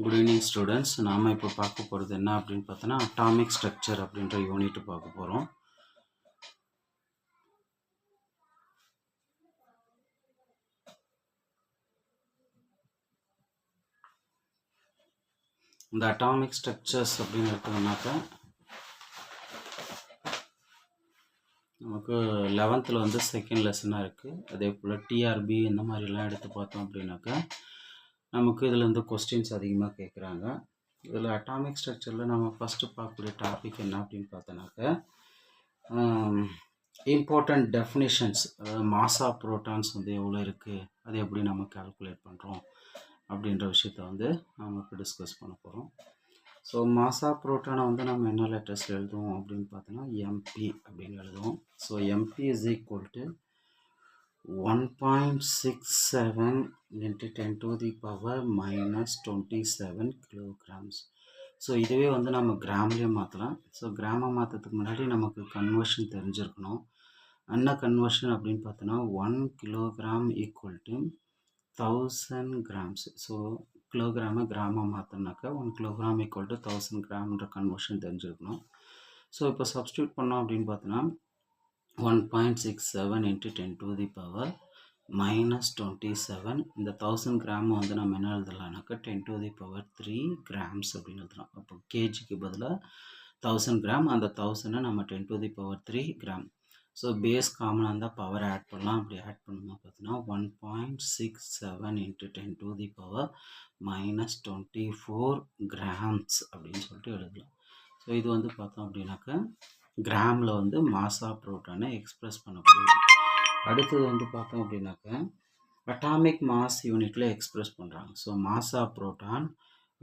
Good evening students. நாம் இப்போ பார்க்க போகிறது என்ன அப்படின்னு பார்த்தோன்னா அட்டாமிக் ஸ்ட்ரக்சர் அப்படின்ற யூனிட் பார்க்க போகிறோம். இந்த அட்டாமிக் ஸ்ட்ரக்சர்ஸ் அப்படின்னு எடுத்தோம்னாக்கா நமக்கு 11th வந்து செகண்ட் லெசனாக இருக்குது. அதே போல் டிஆர்பி இந்த மாதிரிலாம் எடுத்து பார்த்தோம் அப்படின்னாக்கா நமக்கு இதில் வந்து கொஸ்டின்ஸ் அதிகமாக கேட்குறாங்க. இதில் அட்டாமிக் ஸ்ட்ரக்சரில் நம்ம ஃபஸ்ட்டு பார்க்கக்கூடிய டாபிக் என்ன அப்படின்னு பார்த்தோன்னாக்கா இம்பார்ட்டண்ட் டெஃபினிஷன்ஸ், அதாவது மாஸ் ஆஃப் புரோட்டான்ஸ் வந்து எவ்வளோ இருக்குது, அதை எப்படி நம்ம கால்குலேட் பண்ணுறோம் அப்படின்ற விஷயத்த வந்து நம்ம இப்போ டிஸ்கஸ் பண்ண போகிறோம். ஸோ மாஸ் ஆஃப் புரோட்டானை வந்து நம்ம என்ன லெட்டர்ஸில் எழுதுவோம் அப்படின்னு பார்த்தோன்னா எம்பி அப்படின்னு எழுதுவோம். So MP is equal to 1.67 into 10 to the power minus 27 kilograms. So இதுவே வந்து நம்ம கிராம்லேயே மாற்றலாம். ஸோ கிராமை மாற்றத்துக்கு முன்னாடி நமக்கு கன்வர்ஷன் தெரிஞ்சிருக்கணும். என்ன கன்வர்ஷன் அப்படின்னு பார்த்தோன்னா 1 kilogram equal to 1000 grams. So கிலோகிராமை கிராமாக மாற்றினாக்கா 1 கிலோகிராம் ஈக்குவல் டு 1000 கிராம்ன்ற கன்வர்ஷன் தெரிஞ்சிருக்கணும். ஸோ இப்போ சப்ஸ்டியூட் பண்ணோம் அப்படின்னு பார்த்தோன்னா 1.67 into 10 to the power minus 27. இந்த 1000 கிராம் வந்து நம்ம என்ன எழுதலாம்னாக்கா 10 to the power 3 கிராம்ஸ் அப்படின்னு எழுதலாம். அப்போ கேஜிக்கு பதிலாக 1000 கிராம், அந்த 1000 நம்ம 10 to the power 3 gram. So base காமனாக இருந்தால் பவர் ஆட் பண்ணலாம். அப்படி ஆட் பண்ணும்போது பார்த்தீங்கன்னா 1.67 into 10 to the power minus 24 grams அப்படின்னு சொல்லிட்டு எழுதலாம். ஸோ இது வந்து பார்த்தோம் அப்படின்னாக்கா கிராமில் வந்து மாஸ் ஆஃப் புரோட்டானை எக்ஸ்பிரஸ் பண்ணக்கூடியது. அடுத்தது வந்து பார்த்தோம் அப்படின்னாக்கா அட்டாமிக் மாஸ் யூனிட்டில் எக்ஸ்பிரஸ் பண்ணுறாங்க. So mass of proton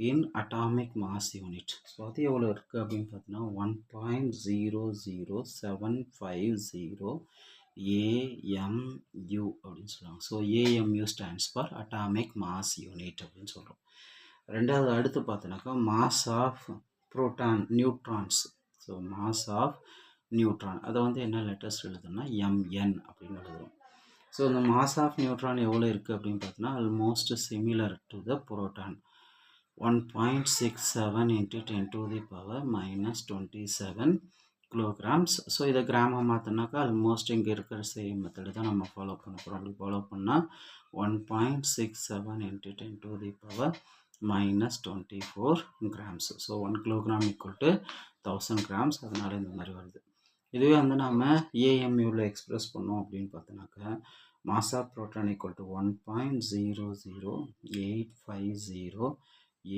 in atomic mass unit. So அது எவ்வளோ இருக்குது அப்படின்னு பார்த்தீங்கன்னா 1.00750 AMU அப்படின்னு சொல்லுவாங்க. So AMU stands for atomic mass unit அப்படின்னு சொல்கிறோம். ரெண்டாவது அடுத்து பார்த்தோன்னாக்கா mass of proton neutrons. So mass of neutron அதை வந்து என்ன லெட்டர்ஸ் எழுதுனா MN அப்படின்னு எழுதுவோம். ஸோ இந்த மாஸ் ஆஃப் நியூட்ரான் எவ்வளோ இருக்குது அப்படின்னு பார்த்தோன்னா almost similar to the proton. 1.67 into 10 to the power minus 27 kilograms. So இதை கிராம மாற்றினாக்கா ஆல்மோஸ்ட் இங்கே இருக்கிற சேம் மெத்தடு தான் நம்ம ஃபாலோ பண்ண போகிறோம். அப்படி ஃபாலோ பண்ணால் 1.67 into 10 to the power minus 24 grams. So 1 kilogram equal to 1000 grams. அதனால் இந்த மாதிரி வருது. இதுவே வந்து நம்ம ஏஎம்யூவில் எக்ஸ்பிரஸ் பண்ணோம் அப்படின்னு பார்த்தோன்னாக்கா mass of proton equal to 1.00850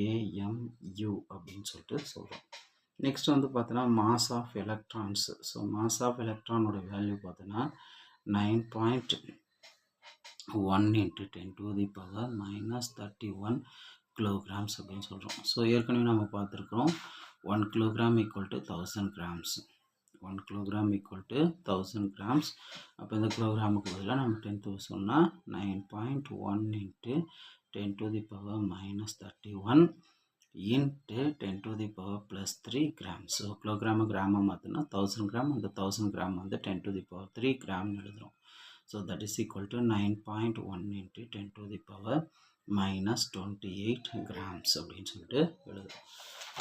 AMU அப்படின்னு சொல்லிட்டு சொல்கிறோம். நெக்ஸ்ட் வந்து பார்த்தோன்னா mass of electrons. So mass of எலக்ட்ரானோட வேல்யூ பார்த்தோன்னா 9.1 into 10 to the power minus 31 kilograms அப்படின்னு சொல்கிறோம். ஸோ ஏற்கனவே நம்ம பார்த்துருக்குறோம் 1 kilogram equal to 1000 grams. 1 kilogram equal to 1000 grams. அப்போ இந்த கிலோகிராமுக்கு பதிலாக நம்ம 10 சொன்னால் 9.1 into 10 to the power minus 31 into 10 to the power plus 3 grams. So kilogram கிராமாக மாற்றினா 1000 கிராம், அந்த 1000 கிராம் வந்து 10 to the power 3 கிராம்னு எழுதுகிறோம். So that is equal to 9.1 into 10 to the power minus 28 grams அப்படின்னு சொல்லிட்டு எழுதுகிறோம்.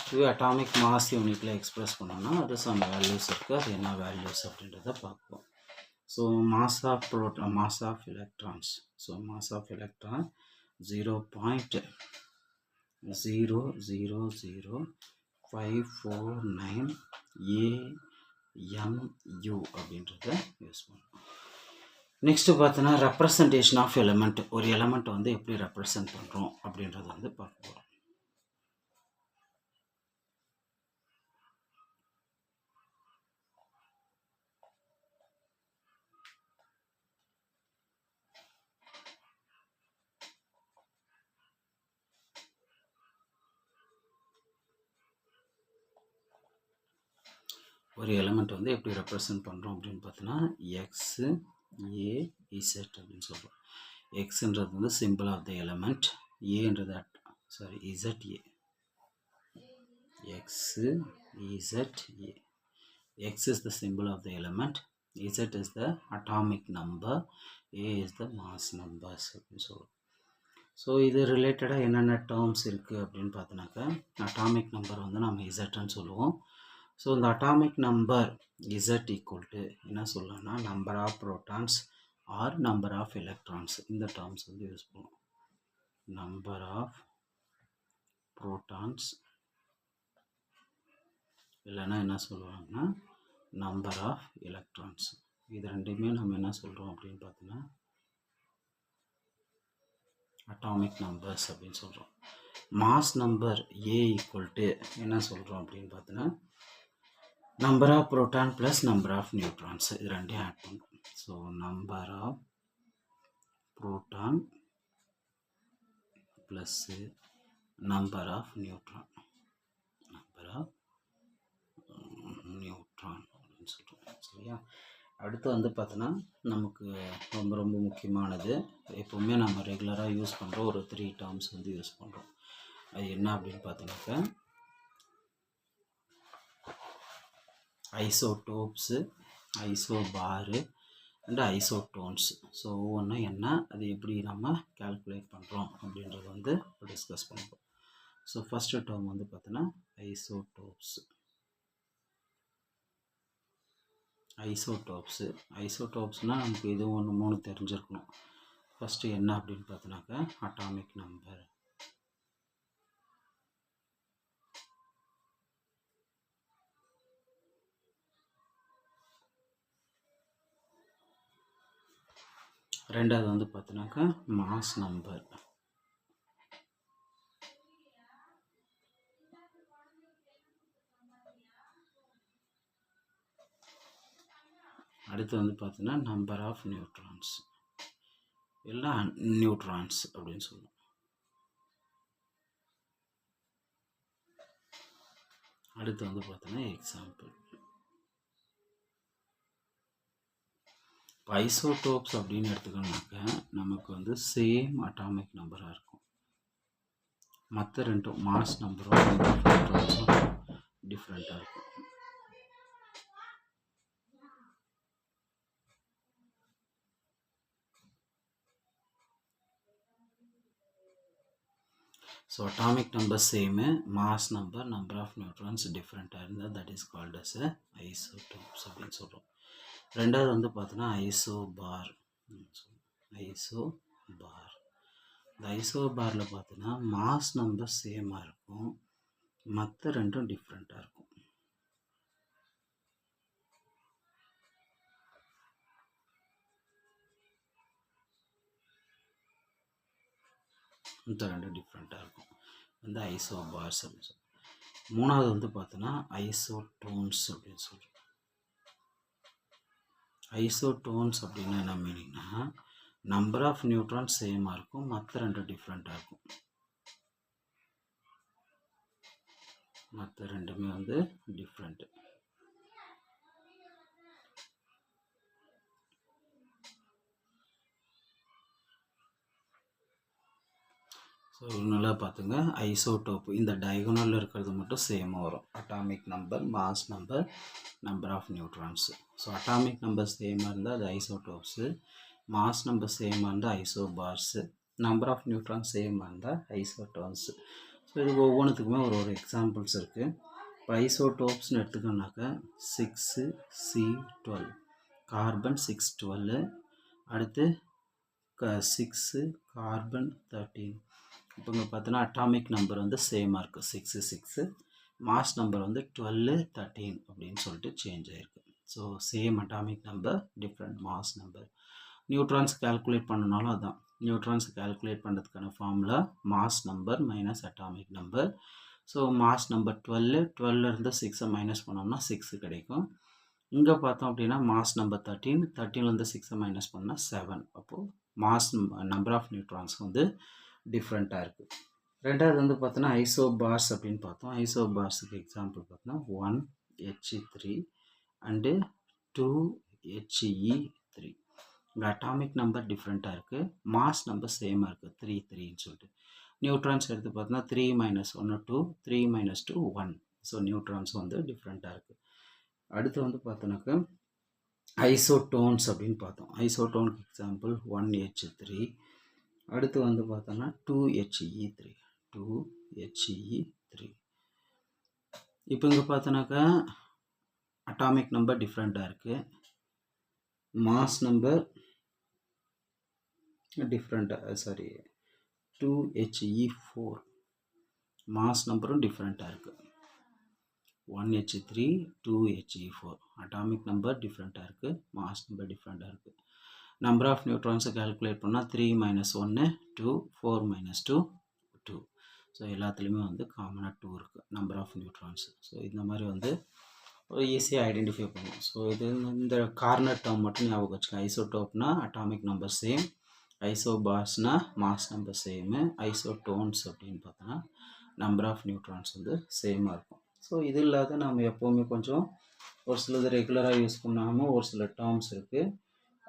இதுவே அட்டாமிக் மாஸ் யூனிட்டில் எக்ஸ்பிரஸ் பண்ணோன்னா அது சம் வேல்யூஸ் இருக்குது. அது என்ன வேல்யூஸ் அப்படின்றத பார்ப்போம். So mass of proton, mass of electrons. So mass of electron 0.0000549 AMU அப்படின்றத யூஸ் பண்ணுவோம். நெக்ஸ்ட்டு பார்த்தோன்னா ரெப்ரசன்டேஷன் ஆஃப் எலிமெண்ட். ஒரு எலிமெண்ட் வந்து எப்படி ரெப்ரசன்ட் பண்ணுறோம் அப்படின்றத வந்து பார்க்க போகிறோம். ஒரு எலிமெண்ட் வந்து எப்படி ரெப்ரசன்ட் பண்ணுறோம் அப்படின்னு பார்த்தோன்னா எக்ஸு AZ அப்படின்னு சொல்கிறோம். எக்ஸுன்றது வந்து சிம்பிள் ஆஃப் த எலிமெண்ட், ஏன்றது ZA. X ZA. X is the symbol of the element, Z is the atomic number, A is the mass numbers அப்படின்னு சொல்கிறோம். ஸோ இது ரிலேட்டடாக என்னென்ன டேர்ம்ஸ் இருக்குது அப்படின்னு பார்த்தோன்னாக்கா அட்டாமிக் நம்பர் வந்து நம்ம இசட்னு சொல்லுவோம். ஸோ இந்த atomic number Z equal to என்ன சொல்லலாம்னா number of protons or number of electrons, இந்த டேர்ம்ஸ் வந்து யூஸ் பண்ணுவோம். நம்பர் ஆஃப் ப்ரோட்டான்ஸ் இல்லைன்னா என்ன சொல்லுவாங்கன்னா நம்பர் ஆஃப் எலக்ட்ரான்ஸ். இது ரெண்டுமே நம்ம என்ன சொல்கிறோம் அப்படின்னு பார்த்தோன்னா அட்டாமிக் நம்பர்ஸ் அப்படின்னு சொல்கிறோம். Mass number A equal to என்ன சொல்கிறோம் அப்படின்னு பார்த்தோன்னா number of proton plus number of neutrons, இது ரெண்டையும் ஆட் பண்ணுறோம். So number of proton plus number of neutron, number of neutron அப்படின்னு சொல்கிறோம். சரியா? அடுத்து வந்து பார்த்தோன்னா நமக்கு ரொம்ப ரொம்ப முக்கியமானது, எப்போவுமே நம்ம ரெகுலராக யூஸ் பண்ணுற ஒரு 3 டேர்ம்ஸ் வந்து யூஸ் பண்ணுறோம். அது என்ன அப்படின்னு பார்த்தோன்னாக்கா ஐசோடோப்ஸு, ஐசோபாரு அண்ட் ஐசோடோன்ஸ். ஸோ ஒவ்வொன்றும் என்ன, அது எப்படி நம்ம கால்குலேட் பண்ணுறோம் அப்படின்றத வந்து டிஸ்கஸ் பண்ணுறோம். ஸோ ஃபஸ்ட்டு டேர்ம் வந்து பார்த்தோன்னா ஐசோடோப்ஸ். ஐசோடோப்ஸ்னால் நமக்கு இது 3 தெரிஞ்சிருக்கணும். ஃபஸ்ட்டு என்ன அப்படின்னு பார்த்தோன்னாக்கா அட்டாமிக் நம்பர், ரெண்டாவது வந்து பார்த்தோன்னாக்கா மாஸ் நம்பர், அடுத்து வந்து பார்த்தோன்னா நம்பர் ஆஃப் நியூட்ரான்ஸ், எல்லாம் நியூட்ரான்ஸ் அப்படின்னு சொல்லுவோம். அடுத்து வந்து பார்த்தோன்னா எக்ஸாம்பிள். இப்போ ஐசோடோப்ஸ் அப்படின்னு எடுத்துக்கணும்னாக்க நமக்கு வந்து சேம் அட்டாமிக் நம்பராக இருக்கும். மற்ற ரெண்டும் மாஸ் நம்பரும் நியூட்ரான்ஸும் டிஃப்ரெண்ட்டாக இருக்கும். So atomic number same, mass number, number of neutrons டிஃப்ரெண்ட்டாக இருந்தால் that is called as isotopes அப்படின்னு சொல்கிறோம். ரெண்டாவது வந்து பார்த்தோன்னா ஐசோபார். ஐசோபார், இந்த ஐசோபாரில் பார்த்தோன்னா மாஸ் நம்பர் சேமாக இருக்கும், மற்ற ரெண்டும் டிஃப்ரெண்ட்டாக இருக்கும். இந்த ரெண்டும் டிஃப்ரெண்ட்டாக இருக்கும், வந்து ஐசோபார்ஸ் அப்படின்னு சொல்லுவோம். மூணாவது வந்து பார்த்தோன்னா ஐசோடோன்ஸ் அப்படின்னு சொல்கிறோம். ஐசோடோன்ஸ் அப்படின்னா என்ன மீனிங்னா நம்பர் ஆஃப் நியூட்ரான்ஸ் சேமாக இருக்கும், மற்ற ரெண்டும் டிஃப்ரெண்ட்டாக இருக்கும். மற்ற ரெண்டுமே வந்து டிஃப்ரெண்ட்டு. ஸோ நல்லா பார்த்துங்க, ஐசோடோப் இந்த டயகனலில் இருக்கிறது மட்டும் சேமாக வரும். Atomic number, mass number, number of neutrons. So atomic number சேமாக இருந்தால் அது ஐசோடோப்ஸு, மாஸ் நம்பர் சேமாக இருந்தால் ஐசோபார்ஸு, நம்பர் ஆஃப் நியூட்ரான்ஸ் சேமாக இருந்தால் ஐசோடோன்ஸு. ஸோ இது ஒவ்வொன்றுத்துக்குமே ஒரு எக்ஸாம்பிள்ஸ் இருக்குது. இப்போ ஐசோடோப்ஸ்னு எடுத்துக்கோனாக்கா 6C12 கார்பன் 612, அடுத்து 6 கார்பன் 13. இப்போ இங்கே பார்த்தோன்னா அட்டாமிக் நம்பர் வந்து சேமாக இருக்குது 6, மாஸ் நம்பர் வந்து 12, 13 அப்படின்னு சொல்லிட்டு சேஞ்ச் ஆகிருக்கு. So same atomic number, different mass number. Neutrons calculate பண்ணனாலும் அதுதான், நியூட்ரான்ஸ் கால்குலேட் பண்ணுறதுக்கான formula mass number minus atomic number. So mass number 12 6 minus பண்ணோம்னா 6 கிடைக்கும். இங்கே பார்த்தோம் அப்படின்னா மாஸ் நம்பர் 13 6 மைனஸ் பண்ணால் 7. அப்போது மாஸ் நம்பர் ஆஃப் நியூட்ரான்ஸ் வந்து டிஃப்ரெண்ட்டாக இருக்குது. ரெண்டாவது வந்து பார்த்தோன்னா ஐசோபார்ஸ் அப்படின்னு பார்த்தோம். ஐசோபார்ஸுக்கு எக்ஸாம்பிள் பார்த்தோன்னா 1He3 அண்டு 2He3. இங்கே அட்டாமிக் நம்பர் டிஃப்ரெண்ட்டாக இருக்குது, மாஸ் நம்பர் சேமாக இருக்குது 3 சொல்லிட்டு. நியூட்ரான்ஸ் எடுத்து பார்த்தோன்னா 3 - 1 2, 3 - 2 1. ஸோ நியூட்ரான்ஸ் வந்து டிஃப்ரெண்ட்டாக இருக்குது. அடுத்து வந்து பார்த்தோன்னாக்கா ஐசோடோன்ஸ் அப்படின்னு பார்த்தோம். ஐசோடோனுக்கு எக்ஸாம்பிள் 1H3 அடுத்து வந்து பார்த்தோன்னா 2HE3 2HE3. இப்போ இங்கே பார்த்தோன்னாக்கா அட்டாமிக் நம்பர் டிஃப்ரெண்ட்டாக இருக்குது, மாஸ் நம்பர் டிஃப்ரெண்ட்டாக, சாரி 2HE4 மாஸ் நம்பரும் டிஃப்ரெண்ட்டாக இருக்குது. 1H3 2HE4 அட்டாமிக் நம்பர் டிஃப்ரெண்ட்டாக இருக்குது, மாஸ் நம்பர் டிஃப்ரெண்ட்டாக இருக்குது. நம்பர் ஆஃப் நியூட்ரான்ஸை கால்குலேட் பண்ணால் 3 - 1 2 4 - 2 2. ஸோ எல்லாத்துலேயுமே வந்து காமனாக 2 இருக்குது நம்பர் ஆஃப் நியூட்ரான்ஸ். ஸோ இந்த மாதிரி வந்து ஒரு ஈஸியாக ஐடென்டிஃபை பண்ணும். ஸோ இது இந்த கார்னர் டேர்ம் மட்டும் ஞாபகம் வச்சுக்கோங்க. ஐசோடோப்னா அட்டாமிக் நம்பர் சேம், ஐசோபார்ஸ்னா மாஸ் நம்பர் சேமு, ஐசோடோன்ஸ் அப்படின்னு பார்த்தோன்னா நம்பர் ஆஃப் நியூட்ரான்ஸ் வந்து சேமாக இருக்கும். ஸோ இது இல்லாத நம்ம எப்போவுமே கொஞ்சம் ஒரு சிலது ரெகுலராக யூஸ் பண்ணாமல் ஒரு சில டேர்ம்ஸ் இருக்குது,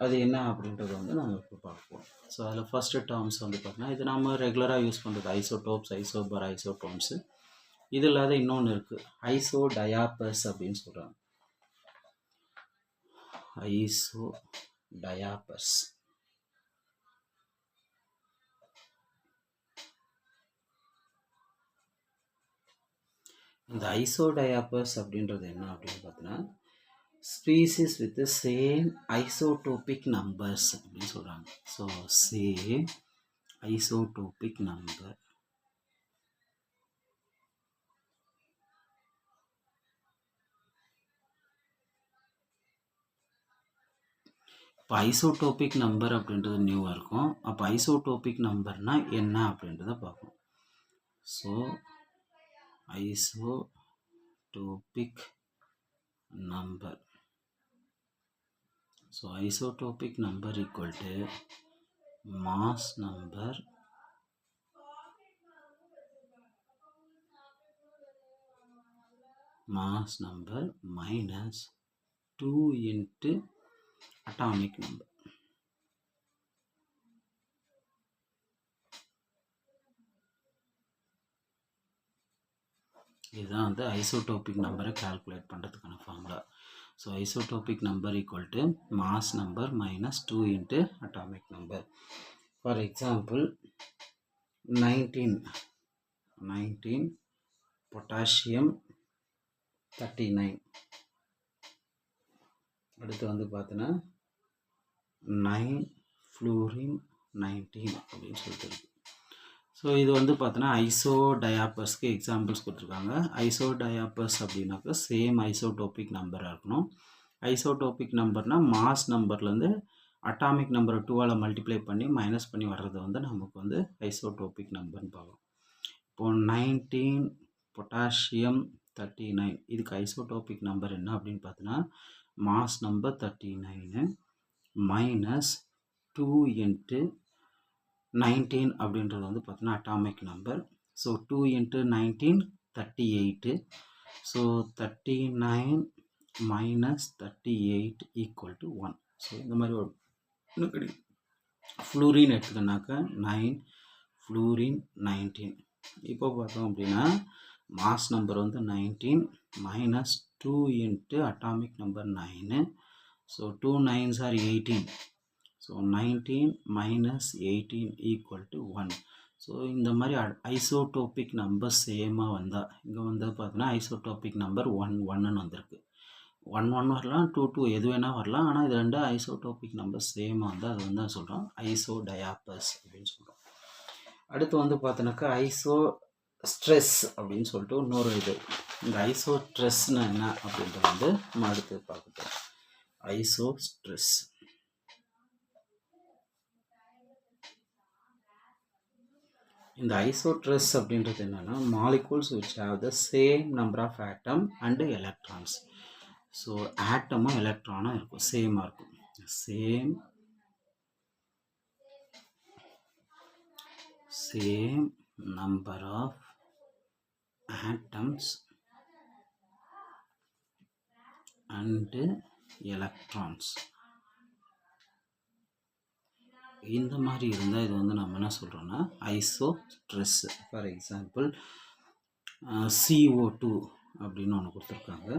அது என்ன அப்படின்றது வந்து நம்ம இப்போ பார்ப்போம். ஸோ அதில் ஃபஸ்ட்டு டேர்ம்ஸ் வந்து பார்த்தீங்கன்னா இது நம்ம ரெகுலராக யூஸ் பண்ணுறது ஐசோடோப்ஸ், ஐசோபார், ஐசோடோன்ஸு. இது இல்லாத இன்னொன்று இருக்குது, ஐசோ டயாப்பர்ஸ் அப்படின்னு சொல்கிறாங்க. Iso diapers. இந்த ஐசோ டயாப்பர்ஸ் அப்படின்றது என்ன அப்படின்னு பார்த்தீங்கன்னா species with same isotopic numbers அப்படின்னு சொல்கிறாங்க. So same isotopic number. இப்போ ஐசோடோபிக் நம்பர் அப்படின்றது நியூவாக இருக்கும். அப்போ ஐசோடோபிக் நம்பர்னால் என்ன அப்படின்றத பார்க்கணும். So isotopic number. So isotopic number equal to mass number minus 2 into atomic number. இதுதான் வந்து ஐசோடோபிக் நம்பரை கால்குலேட் பண்ணுறதுக்கான formula. So isotopic number equal to mass number minus 2 into atomic number. For example 19 potassium 39. அடுத்து வந்து பார்த்தீங்கன்னா 9 fluorine 19 அப்படின்னு சொல்லிட்டு இருக்கு. ஸோ இது வந்து பார்த்தோன்னா ஐசோ டயாப்பர்ஸ்க்கு எக்ஸாம்பிள்ஸ் கொடுத்துருக்காங்க. ஐசோ டயாப்பர்ஸ் அப்படின்னாக்கா சேம் ஐசோடோபிக் நம்பராக இருக்கணும். ஐசோடோபிக் நம்பர்னால் மாஸ் நம்பர்லேருந்து அட்டாமிக் நம்பரை 2ஆல் மல்டிப்ளை பண்ணி மைனஸ் பண்ணி வர்றது வந்து நமக்கு வந்து ஐசோடோபிக் நம்பர்னு பார்க்கலாம். இப்போது 19 பொட்டாசியம் 39 இதுக்கு ஐசோடோபிக் நம்பர் என்ன அப்படின்னு பார்த்தோன்னா மாஸ் நம்பர் 39 minus 2 into 19 அப்படின்றது வந்து பார்த்தீங்கன்னா atomic number. So 2 into 19 38. So 39 minus 38 equal to 1. So இந்த மாதிரி ஒரு ஃப்ளூரின் எடுத்துக்கனாக்கா 9 ஃப்ளூரின் 19. இப்போ பார்த்தோம் அப்படின்னா மாஸ் நம்பர் வந்து 19 minus 2 into atomic number 9. So 2 9s are 18. So 19 minus 18 equal to 1. So இந்த மாதிரி ஐசோடோபிக் நம்பர் சேமாக வந்தால் இங்கே வந்து பார்த்தீங்கன்னா ஐசோடோபிக் நம்பர் 1 1ன்னு வந்திருக்கு. 1 1 வரலாம், 2 2 எது வேணால் வரலாம். ஆனால் இது ரெண்டு ஐசோடோபிக் நம்பர் சேமாக வந்தால் அது வந்து சொல்கிறோம் ஐசோ டயாப்பர்ஸ் அப்படின்னு சொல்கிறோம். அடுத்து வந்து பார்த்தோன்னாக்கா ஐசோ ஸ்ட்ரெஸ் அப்படின்னு சொல்லிட்டு இன்னொரு இது. இந்த ஐசோ ஸ்ட்ரெஸ்னா என்ன அப்படின்றது வந்து நம்ம அடுத்து பார்க்கணும். Isosteres. இந்த ஐசோட்ரெஸ் அப்படின்றது என்னென்னா molecules which have the same number of atom and electrons. So ஆட்டமும் எலக்ட்ரானும் இருக்கும், சேமாக இருக்கும். Same number of atoms and electrons. இந்த மாதிரி இருந்தால் இது வந்து நம்ம என்ன சொல்கிறோன்னா iso stress. For example CO2 அப்படின்னு ஒன்று கொடுத்துருக்காங்க,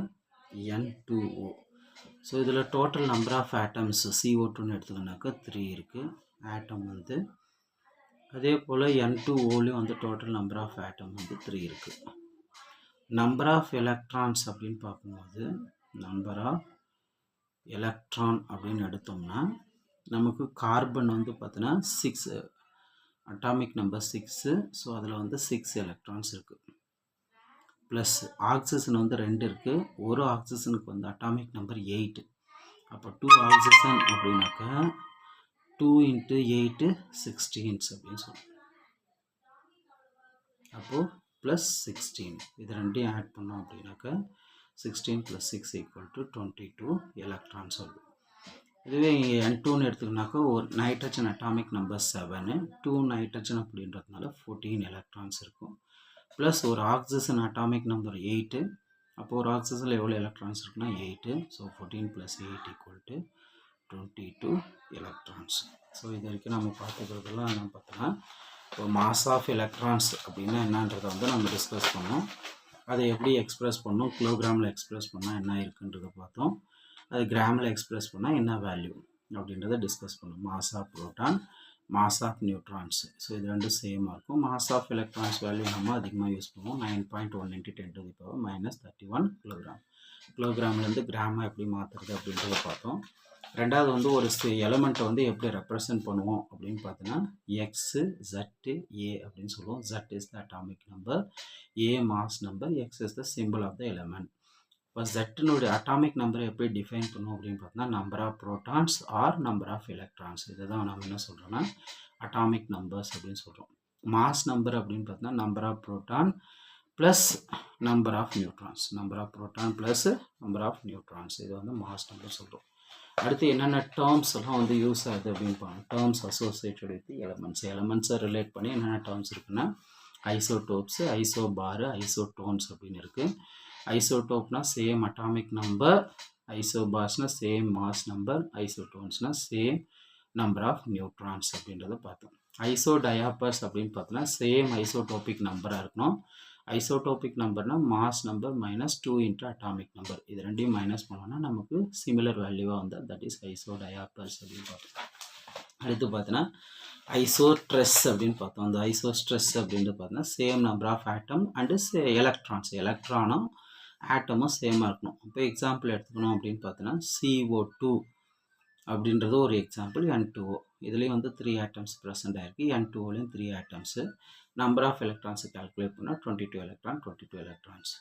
N2O. ஸோ இதில் டோட்டல் நம்பர் ஆஃப் ஆட்டம்ஸ் CO2ன்னு எடுத்துக்கனாக்கா 3 இருக்குது. ஆட்டம் வந்து அதே போல் N2Oலையும் வந்து டோட்டல் நம்பர் ஆஃப் ஆட்டம் வந்து 3 இருக்குது. நம்பர் ஆஃப் எலக்ட்ரான்ஸ் அப்படின்னு பார்க்கும்போது நம்பர் ஆஃப் எலக்ட்ரான் அப்படின்னு எடுத்தோம்னா நமக்கு கார்பன் வந்து பார்த்தீங்கன்னா 6 அட்டாமிக் நம்பர் 6. ஸோ அதில் வந்து 6 எலக்ட்ரான்ஸ் இருக்குது. ப்ளஸ் ஆக்சிஜன் வந்து 2 இருக்குது. ஒரு ஆக்சிஜனுக்கு வந்து அட்டாமிக் நம்பர் 8. அப்போ 2 ஆக்சிஜன் அப்படின்னாக்கா 2 × 8 16 அப்படின்னு சொல்லுவோம். அப்போது ப்ளஸ் 16 இது ரெண்டையும் ஆட் பண்ணோம் அப்படின்னாக்கா 16 + 6 = 22 எலக்ட்ரான்ஸ் வருது. இதுவே இங்கே N2ன்னு எடுத்துக்கினாக்கா ஒரு நைட்ரஜன் அட்டாமிக் நம்பர் 7, 2 நைட்ரஜன் அப்படின்றதுனால 14 எலக்ட்ரான்ஸ் இருக்கும். ப்ளஸ் ஒரு ஆக்சிஜன் அட்டாமிக் நம்பர் 8. அப்போது ஒரு ஆக்சிஜனில் எவ்வளோ எலக்ட்ரான்ஸ் இருக்குன்னா 8. So 14 + 8 = 22 electrons. ஸோ இது வரைக்கும் நம்ம பார்த்துக்கிறதுலாம் என்ன பார்த்தோன்னா இப்போ மாஸ் ஆஃப் எலக்ட்ரான்ஸ் அப்படின்னா என்னன்றதை வந்து நம்ம டிஸ்கஸ் பண்ணோம். அதை எப்படி எக்ஸ்ப்ரெஸ் பண்ணோம், கிலோகிராமில் எக்ஸ்ப்ரெஸ் பண்ணால் என்ன இருக்குன்றதை பார்த்தோம். அது கிராமில் எக்ஸ்ப்ரெஸ் பண்ணால் என்ன வேல்யூ அப்படின்றத டிஸ்கஸ் பண்ணோம். Mass of proton, mass of neutrons. So இது ரெண்டும் சேமாக இருக்கும். மாஸ் ஆஃப் எலக்ட்ரான்ஸ் வேல்யூ நம்ம அதிகமாக யூஸ் பண்ணுவோம். 9.1 × 10⁻³ (31 கிலோகிராம்). கிலோகிராம்லேருந்து கிராமாக எப்படி மாற்றுறது அப்படின்றத பார்த்தோம். ரெண்டாவது வந்து ஒரு எலமெண்ட்டை வந்து எப்படி ரெப்ரசன்ட் பண்ணுவோம் அப்படின்னு பார்த்தோன்னா எக்ஸு, ஜட்டு, ஏ அப்படின்னு சொல்லுவோம். Z is the atomic number, A mass number, X is the symbol of the element. இப்போ ஜட்டுனுடைய அட்டாமிக் நம்பரை எப்படி டிஃபைன் பண்ணுவோம் அப்படின்னு பார்த்தோன்னா number of protons or number of electrons. இதை தான் நம்ம என்ன சொல்கிறோன்னா அட்டாமிக் நம்பர்ஸ் அப்படின்னு சொல்கிறோம். மாஸ் நம்பர் அப்படின்னு பார்த்தோன்னா number of proton plus number of neutrons. Number of proton plus number of neutrons, இது வந்து மாஸ் நம்பர் சொல்கிறோம். அடுத்து என்னென்ன டேர்ம்ஸ் எல்லாம் வந்து யூஸ் ஆகுது அப்படின்னு பாருங்கள். Terms associated with elements. எலமெண்ட்ஸை ரிலேட் பண்ணி என்னென்ன டேர்ம்ஸ் இருக்குன்னா ஐசோடோப்ஸு, ஐசோபாரு, ஐசோடோன்ஸ் அப்படின்னு இருக்குது. ஐசோடோப்னா சேம் அட்டாமிக் நம்பர், ஐசோபார்ஸ்னா சேம் மாஸ் நம்பர், ஐசோடோன்ஸ்னா சேம் நம்பர் ஆஃப் நியூட்ரான்ஸ் அப்படின்றத பார்த்தோம். ஐசோடயாப்பர்ஸ் அப்படின்னு பார்த்தோன்னா சேம் ஐசோடோபிக் நம்பராக இருக்கணும். ஐசோடோபிக் நம்பர்னால் மாஸ் நம்பர் -2 × அட்டாமிக் நம்பர். இது ரெண்டையும் மைனஸ் பண்ணோன்னா நமக்கு சிமிலர் வேல்யூவாக வந்தால் தட் இஸ் ஐசோடயாப்பர்ஸ் அப்படின்னு பார்த்தோம். அடுத்து பார்த்தோன்னா ஐசோட்ரெஸ் அப்படின்னு பார்த்தோம். அந்த ஐசோஸ்ட்ரெஸ் அப்படின்றது பார்த்தோன்னா same number of atom and electrons. எலக்ட்ரானும் ஆட்டமும் சேமாக இருக்கணும். இப்போ எக்ஸாம்பிள் எடுத்துக்கணும் அப்படின்னு பார்த்தோன்னா CO2 அப்படின்றது ஒரு எக்ஸாம்பிள். N2O இதுலேயும் வந்து 3 ஆட்டம்ஸ் ப்ரெசென்ட் ஆகிருக்கு. N2Oலையும் 3 ஆட்டம்ஸு. நம்பர் ஆஃப் எலக்ட்ரான்ஸை கால்குலேட் பண்ணால் 22 எலக்ட்ரான், 22 எலக்ட்ரான்ஸ்.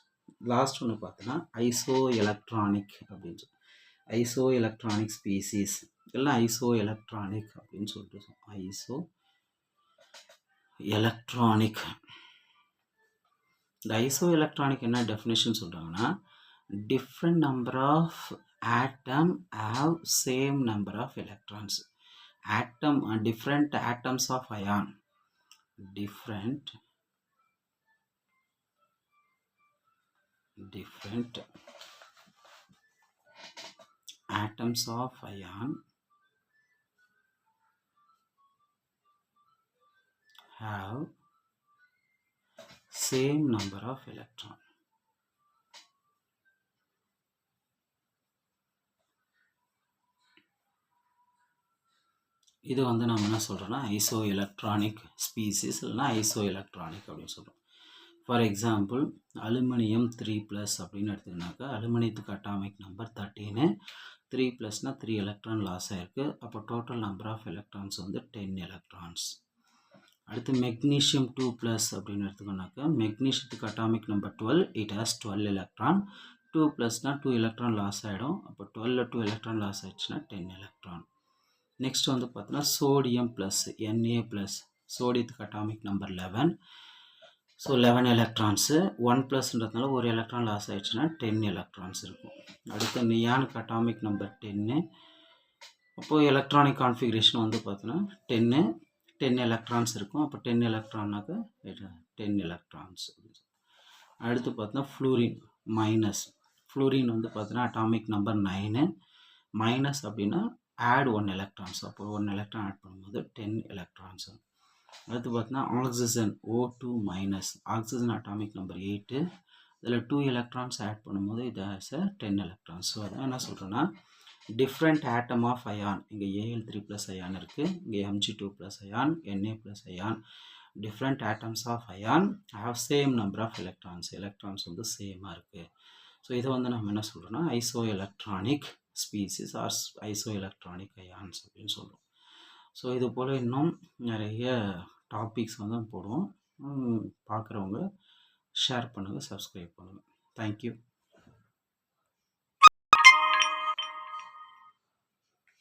லாஸ்ட் ஒன்று பார்த்தோன்னா ஐசோ எலக்ட்ரானிக் அப்படின்னு சொல்லி ஐசோ எலக்ட்ரானிக் ஸ்பீசிஸ் எல்லாம் ஐசோ எலக்ட்ரானிக் அப்படின்னு சொல்லிட்டு ஐசோ எலக்ட்ரானிக். இந்த ஐசோ எலக்ட்ரானிக் என்ன டெஃபினேஷன் சொல்கிறாங்கன்னா different number of atom have same number of electrons. Atom different atoms of ion, different atoms of ion have same number of electron. இது வந்து நம்ம என்ன சொல்கிறோன்னா ஐசோ எலக்ட்ரானிக் ஸ்பீசிஸ் இல்லைனா iso electronic அப்படின்னு சொல்கிறோம். ஃபார் எக்ஸாம்பிள் அலுமினியம் 3+ அப்படின்னு எடுத்துக்கினாக்கா அலுமினியத்துக்கு atomic number 13. 3+னா 3 electron loss ஆகிருக்கு. அப்போ டோட்டல் நம்பர் ஆஃப் எலக்ட்ரான்ஸ் வந்து 10 எலக்ட்ரான்ஸ். அடுத்து மெக்னீஷியம் 2+ அப்படின்னு எடுத்துக்கோனாக்கா மெக்னீஷியத்துக்கு atomic number 12. It has 12 electron. 2+னா 2 எலக்ட்ரான் லாஸ் ஆகிடும். அப்போ 12ல் 2 எலக்ட்ரான் லாஸ் ஆகிடுச்சுன்னா 10 எலக்ட்ரான். நெக்ஸ்ட் வந்து பார்த்தோன்னா சோடியம் ப்ளஸ் Na+. சோடியத்துக்கு அட்டாமிக் நம்பர் 11. So 11 electrons. 1+ன்றதுனால ஒரு எலக்ட்ரான் லாஸ் ஆகிடுச்சுன்னா 10 எலக்ட்ரான்ஸ் இருக்கும். அடுத்து நியானுக்கு அட்டாமிக் நம்பர் 10. அப்போது எலக்ட்ரானிக் கான்ஃபிகரேஷன் வந்து பார்த்தோன்னா 10 எலக்ட்ரான்ஸ் இருக்கும். அப்போ 10 எலக்ட்ரான்னாக்க 10 எலக்ட்ரான்ஸ். அடுத்து பார்த்தோன்னா ஃப்ளூரின் மைனஸ். ஃப்ளூரின் வந்து பார்த்தோன்னா அட்டாமிக் நம்பர் 9. மைனஸ் அப்படின்னா ஆட் 1 எலக்ட்ரான்ஸ். அப்போ 1 எலக்ட்ரான் ஆட் பண்ணும்போது 10 எலக்ட்ரான்ஸ். அடுத்து பார்த்தீங்கன்னா oxygen O2-. Oxygen atomic number 8. இதில் 2 எலக்ட்ரான்ஸ் ஆட் பண்ணும்போது இது ஆஸ் 10 எலக்ட்ரான்ஸ். ஸோ அதான் என்ன சொல்கிறேன்னா டிஃப்ரெண்ட் ஆட்டம் ஆஃப் அயான், இங்கே Al3 ப்ளஸ் அயான் இருக்குது, இங்கே Mg2 plus ion, Na plus ion. Different atoms of ion have same number of electrons, electrons வந்து சேமாக இருக்குது. ஸோ இதை வந்து நம்ம என்ன சொல்கிறோம்னா isoelectronic species or isoelectronic ions அப்படின்னு சொல்கிறோம். ஸோ இது போல் இன்னும் நிறைய டாபிக்ஸ் வந்து போடுவோம். பார்க்குறவங்க ஷேர் பண்ணுங்கள், சப்ஸ்கிரைப் பண்ணுங்கள். தேங்க்யூ.